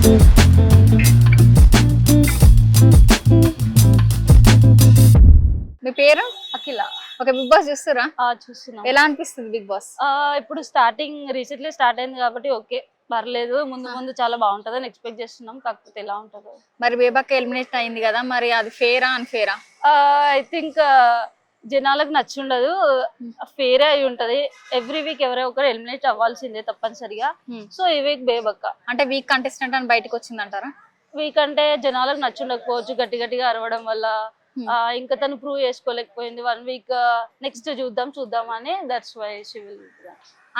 మీ పేరు? అఖిల. Okay, big boss చూస్తారా? చూస్తున్నాం. ఎలా అనిపిస్తుంది బిగ్ బాస్? ఇప్పుడు రీసెంట్లీ స్టార్ట్ అయింది కాబట్టి ఓకే పర్లేదు, ముందు ముందు చాలా బాగుంటదని ఎక్స్పెక్ట్ చేస్తున్నాం. కాకపోతే ఎలా ఉంటుందో. మరి బేబక్క ఎలిమినేట్ అయింది కదా, మరి అది ఫేరా అన్ఫేరా? ఐ థింక్ జనాలకు నచ్చుండదు, ఫేరే అయి ఉంటది. ఎవ్రీ వీక్ ఎవరో ఒకరు ఎలిమినేట్ అవ్వాల్సిందే తప్పనిసరిగా. సో ఈ వీక్ బేబక్క అంటే వీక్ కంటెస్టెంట్ అని బయటకు వచ్చిందంటారా? వీక్ అంటే జనాలకు నచ్చుండకపోవచ్చు, గట్టిగా అరవడం వల్ల. ఇంకా తను ప్రూవ్ చేసుకోలేకపోయింది. 1 వీక్ నెక్స్ట్ చూద్దాం అని. That's why she will.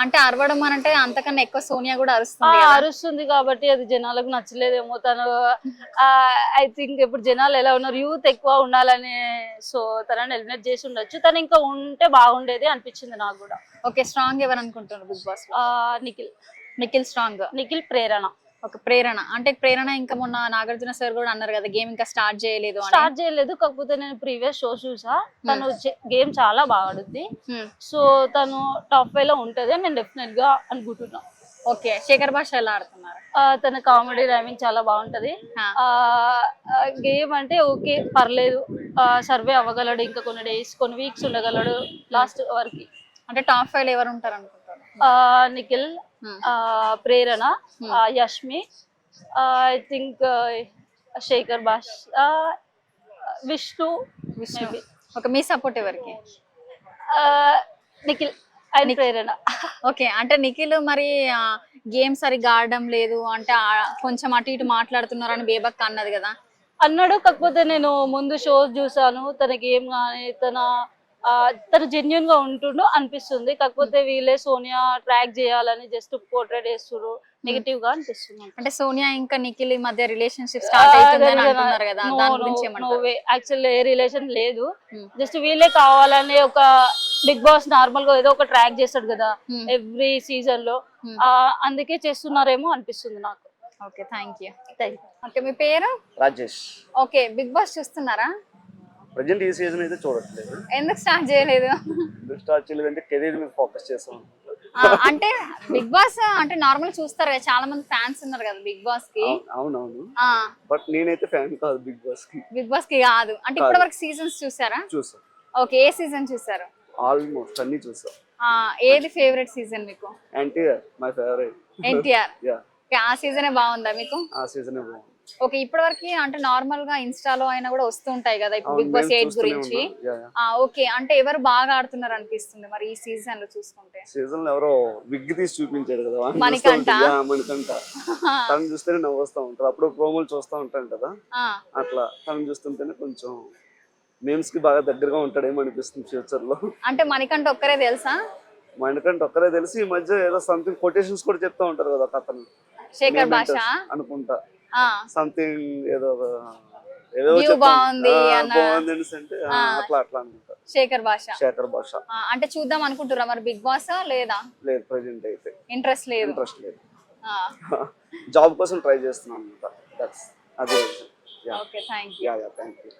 అంటే అరవడం అని అంటే అంతకన్నా ఎక్కువ సోనియా కూడా అరుస్తుంది కాబట్టి అది జనాలకు నచ్చలేదేమో. తను ఐ థింక్ ఇప్పుడు జనాలు ఎలా ఉన్నారు, యూత్ ఎక్కువ ఉండాలని, సో తనని ఎలిమినేట్ చేసి ఉండొచ్చు. తను ఇంకా ఉంటే బాగుండేది అనిపించింది నాకు కూడా. ఓకే, స్ట్రాంగ్ ఎవరు అనుకుంటున్నారు Bigg Boss? Nikhil strong. Nikhil, Prerana. ఒక ప్రేరణ అంటే ప్రేరణ ఇంకా మొన్న నాగార్జున సార్ కూడా అన్నారు కదా గేమ్ ఇంకా స్టార్ట్ చేయలేదు. కాకపోతే నేను ప్రీవియస్ షో చూసా, తను గేమ్ చాలా బాగా ఆడుద్ది. సో తను టాప్ 5 లో ఉంటది నేను డెఫినెట్ గా అనుకుంటున్నా. ఓకే, శేఖర్ భాష ఎలా ఆడుతున్నారు? తన కామెడీ రైమింగ్ చాలా బాగుంటది. గేమ్ అంటే ఓకే పర్లేదు, సర్వే అవ్వగలడు. ఇంకా కొన్ని వీక్స్ ఉండగలడు లాస్ట్ వరకు. అంటే టాప్ 5 లో ఎవరు ఉంటారు అనుకుంటారు? Nikhil, Prerana, Yashmi, I think Shekhar Basha, Vishnu. Okay, మీ సపోర్ట్ ఎవరికి? Nikhil and Prerana. ఓకే, అంటే నిఖిల్ మరి గేమ్ సరిగ్గా ఆడడం లేదు అంటే కొంచెం అటు ఇటు మాట్లాడుతున్నారు అని బేబక్క అన్నది కదా. అన్నాడు, కాకపోతే నేను ముందు షోస్ చూసాను, తన గేమ్ కానీ తను జెన్యున్ గా ఉంటుండు అనిపిస్తుంది. కాకపోతే వీళ్ళే సోనియా ట్రాక్ చేయాలని జస్ట్ పోర్ట్రేట్ చేస్తున్నారు, నెగటివ్ గా అనిపిస్తుంది. అంటే సోనియా ఇంకా నిఖిల్ మధ్య రిలేషన్షిప్ స్టార్ట్ అవుతుందని అంటున్నారు కదా, దాని గురించి ఏమంటారు? యాక్చువల్లీ ఏ రిలేషన్ లేదు, జస్ట్ వీళ్ళే కావాలని. ఒక బిగ్ బాస్ నార్మల్ గా ఏదో ఒక ట్రాక్ చేస్తాడు కదా ఎవ్రీ సీజన్ లో, అందుకే చేస్తున్నారేమో అనిపిస్తుంది నాకు. Okay, thank you. ఓకే, మీ పేరు? రాజేష్. ఓకే, బిగ్ బాస్ చూస్తున్నారా? ప్రజెంట్ ఈ సీజన్ అయితే చూడట్లేదు. ఎందుకు స్టార్ట్ చేయలేదు? స్టార్ట్ చేయలేదంటే కెరీర్ మీద ఫోకస్ చేస్తాం. అంటే బిగ్ బాస్ అంటే నార్మల్ చూస్తారు కదా, చాలా మంది ఫ్యాన్స్ ఉన్నారు కదా బిగ్ బాస్ కి. అవునవును, బట్ నేనైతే ఫ్యాన్ కాదు బిగ్ బాస్ కి. బిగ్ బాస్ కి కాదు అంటే ఇప్పటి వరకు సీజన్స్ చూసారా? చూసా. ఓకే, ఏ సీజన్ చూసారు? ఆల్మోస్ట్ అన్ని చూసా. ఏది ఫేవరెట్ సీజన్ మీకు? NTR my favourite. NTR. Yeah, ఆ సీజనే బాగుందా మీకు? ఆ సీజనే బాగుంది. ఓకే, ఇప్పటి వరకు అంటే నార్మల్ గా ఇన్స్టాలో అయినా కూడా వస్తూ ఉంటాయి కదా ఇప్పుడు బిగ్ బాస్ 8 గురించి. ఓకే, అంటే ఎవరు బాగా ఆడుతున్నారు అనిపిస్తుంది మరి ఈ సీజన్ లో చూసుకుంటే? సీజన్ లో ఎవరో విగ్ తీసి చూపించాడు కదా మణికంఠ. తను చూస్తేనే నవ్వు వస్తూ ఉంటారు. అప్పుడు ప్రోమోలు చూస్తూ ఉంటాను కదా, అట్లా తను చూస్తుంటేనే కొంచెం మేమ్స్ కి బాగా దగ్గరగా ఉంటాడేమో అనిపిస్తుంది ఫ్యూచర్ లో. అంటే మణికంఠ ఒక్కరే తెలుసా? మణికంఠ ఒక్కరే తెలిసి ఈ మధ్య ఏదో సంథింగ్ కొటేషన్స్ కూడా చెప్తా ఉంటారు కదా అతను. శేఖర్ భాష అనుకుంటా, సంథింగ్ ఏదో బాగుంది అంటే అట్లా అనుకుంటా. శేఖర్ భాష. అంటే చూద్దాం అనుకుంటురా మరి బిగ్ బాస్? లేదా? లేదు, ప్రెజెంట్ అయితే ఇంట్రెస్ట్ లేదు. జాబ్ కోసం ట్రై చేస్తున్నాను అనమాట. అదే. Okay, thank you. Thank you.